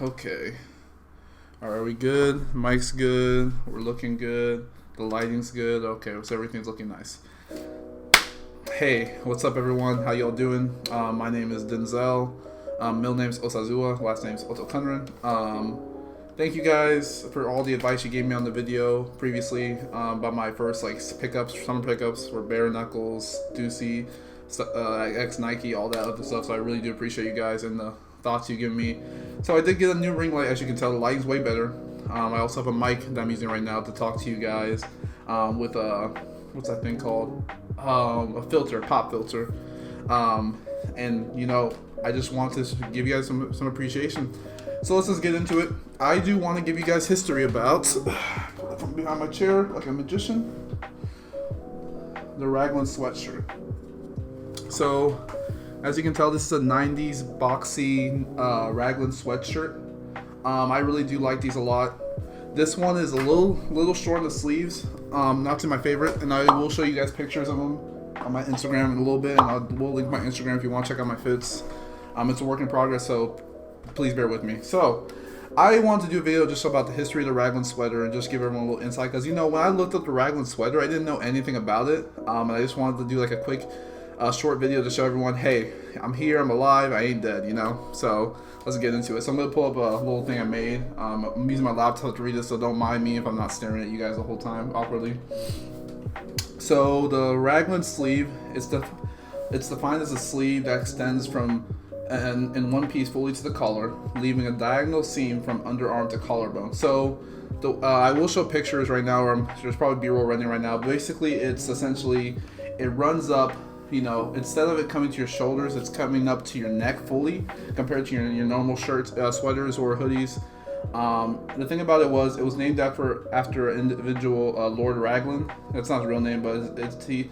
Okay. Alright, we good? Mic's good. We're looking good. The lighting's good. Okay, so everything's looking nice. Hey, what's up, everyone? How y'all doing? My name is Denzel. Middle name's Osazua. Last name's Otokunran. Thank you guys for all the advice you gave me on the video previously about my first pickups, summer pickups for Bare Knuckles, Deucey, X Nike, all that other stuff. So I really do appreciate you guys and the thoughts you give me. So I did get a new ring light. As you can tell, the lighting's way better. I also have a mic that I'm using right now to talk to you guys with what's that thing called? A filter, pop filter. And you know, I just want to give you guys some appreciation. So let's just get into it. I do want to give you guys history about, from behind my chair like a magician, the Raglan Sweatshirt. So, as you can tell, this is a 90s boxy Raglan Sweatshirt. I really do like these a lot. This one is a little short in the sleeves, not to my favorite, and I will show you guys pictures of them on my Instagram in a little bit, and I will link my Instagram if you want to check out my fits. It's a work in progress, so please bear with me. So, I want to do a video just about the history of the Raglan sweater and just give everyone a little insight, because you know, when I looked up the Raglan sweater, I didn't know anything about it, and I just wanted to do like a quick short video to show everyone, hey, I'm here, I'm alive, I ain't dead, you know? So let's get into it. So I'm going to pull up a little thing I made. I'm using my laptop to read this, so don't mind me if I'm not staring at you guys the whole time awkwardly. So the Raglan sleeve, it's defined as a sleeve that extends from in one piece fully to the collar, leaving a diagonal seam from underarm to collarbone. So I will show pictures right now, or there's probably B-roll running right now. Basically, it's essentially, it runs up, you know, instead of it coming to your shoulders, it's coming up to your neck fully compared to your normal shirts, sweaters, or hoodies. The thing about it was named after an individual, Lord Raglan. That's not his real name, but it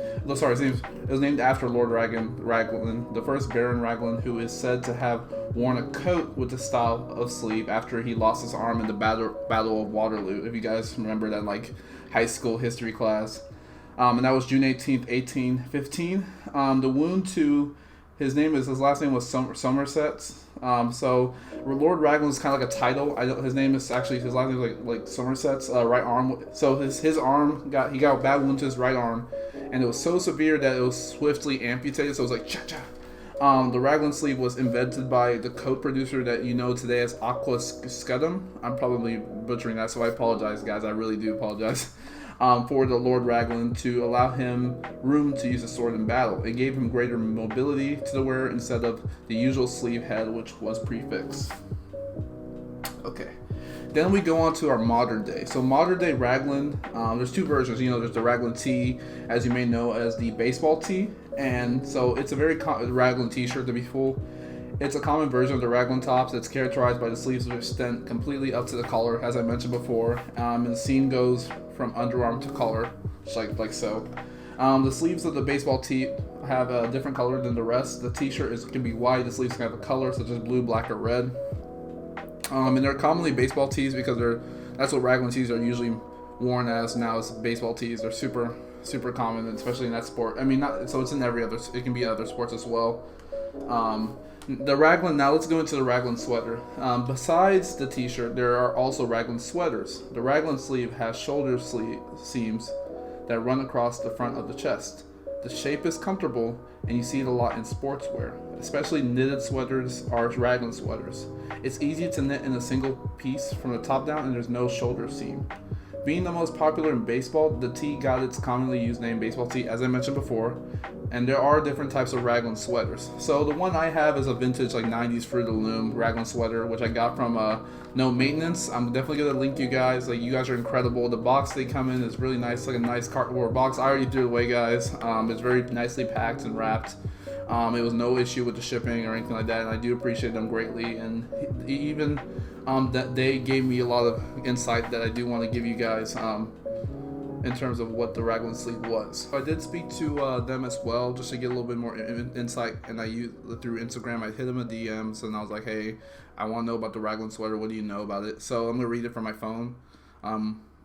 was named after Lord Raglan, the first Baron Raglan, who is said to have worn a coat with the style of sleeve after he lost his arm in the Battle of Waterloo. If you guys remember that, like, high school history class. And that was June 18th, 1815. The wound to his last name was Somerset. So Lord Raglan is kind of like a title. His name is actually, his last name is like Somerset's right arm. So his arm he got a bad wound to his right arm, and it was so severe that it was swiftly amputated. So it was like cha-cha. The Raglan sleeve was invented by the coat producer that you know today as Aqua Scutum. I'm probably butchering that, so I apologize, guys. I really do apologize. For the Lord Raglan to allow him room to use a sword in battle. It gave him greater mobility to the wearer instead of the usual sleeve head, which was prefixed. Okay. Then we go on to our modern day. So modern day Raglan, there's two versions. You know, there's the Raglan tee, as you may know as the baseball tee, and so it's a very Raglan t-shirt to be full. It's a common version of the Raglan tops. It's characterized by the sleeves which extend completely up to the collar, as I mentioned before, and the seam goes from underarm to collar, just like so. The sleeves of the baseball tee have a different color than the rest. The t-shirt can be white. The sleeves can have a color such as blue, black, or red. And they're commonly baseball tees because that's what Raglan tees are usually worn as now, is baseball tees. They're super common, especially in that sport. I mean, so it's in every other. It can be in other sports as well. The Raglan, now let's go into the Raglan sweater. Besides the t-shirt, there are also Raglan sweaters. The Raglan sleeve has shoulder seams that run across the front of the chest. The shape is comfortable, and you see it a lot in sportswear. Especially knitted sweaters are Raglan sweaters. It's easy to knit in a single piece from the top down, and there's no shoulder seam. Being the most popular in baseball, the tee got its commonly used name, baseball tee, as I mentioned before, and there are different types of Raglan sweaters. So the one I have is a vintage, like 90s Fruit of the Loom Raglan sweater, which I got from No Maintenance. I'm definitely going to link you guys. Like, you guys are incredible. The box they come in is really nice, like a nice cardboard box. I already threw it away, guys. It's very nicely packed and wrapped. It was no issue with the shipping or anything like that, and I do appreciate them greatly. And even that they gave me a lot of insight that I do want to give you guys in terms of what the Raglan sleeve was. I did speak to them as well just to get a little bit more insight, and I used through Instagram. I hit them a DMs and I was like, hey, I want to know about the Raglan sweater. What do you know about it? So I'm gonna read it from my phone.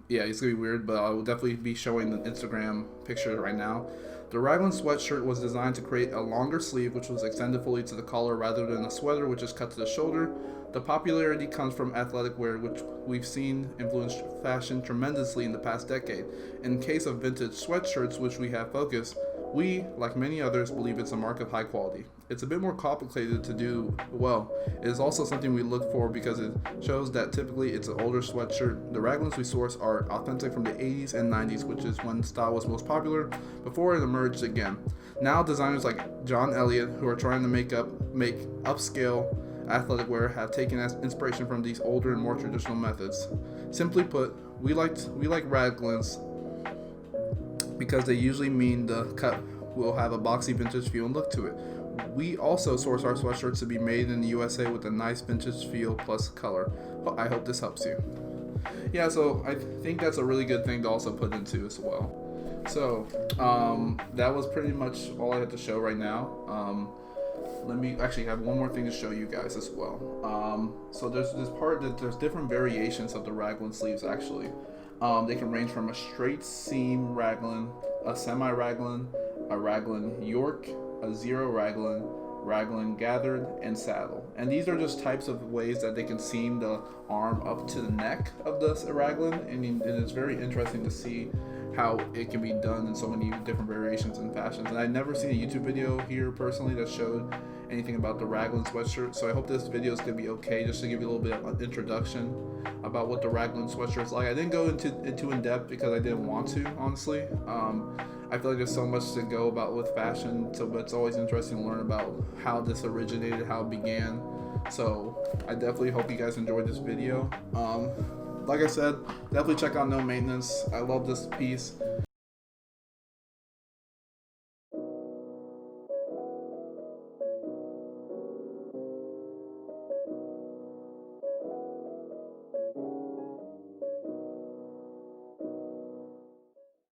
Yeah, it's gonna be weird, but I will definitely be showing the Instagram picture right now. The Raglan Sweatshirt was designed to create a longer sleeve which was extended fully to the collar rather than a sweater which is cut to the shoulder. The popularity comes from athletic wear, which we've seen influence fashion tremendously in the past decade. In case of vintage sweatshirts, which we have focused, we, like many others, believe it's a mark of high quality. It's a bit more complicated to do well. It is also something we look for because it shows that typically it's an older sweatshirt. The Raglans we source are authentic from the 80s and 90s, which is when style was most popular, before it emerged again. Now designers like John Elliott, who are trying to make upscale athletic wear, have taken as inspiration from these older and more traditional methods. Simply put, we like Raglans because they usually mean the cut will have a boxy vintage feel and look to it. We also source our sweatshirts to be made in the USA with a nice vintage feel plus color. I hope this helps you. Yeah, so I think that's a really good thing to also put into as well. So that was pretty much all I had to show right now. Let me actually have one more thing to show you guys as well. So there's this part that there's different variations of the Raglan sleeves actually. They can range from a straight seam raglan, a semi-raglan, a raglan York, a zero raglan, raglan gathered, and saddle. And these are just types of ways that they can seam the arm up to the neck of the raglan, and it's very interesting to see how it can be done in so many different variations and fashions. And I've never seen a YouTube video here personally that showed anything about the Raglan sweatshirt, so I hope this video is going to be okay, just to give you a little bit of an introduction about what the Raglan sweatshirt is like. I didn't go into in depth because I didn't want to, honestly. I feel like there's so much to go about with fashion, so it's always interesting to learn about how this originated, how it began. So I definitely hope you guys enjoyed this video. Like I said, definitely check out No Maintenance. I love this piece.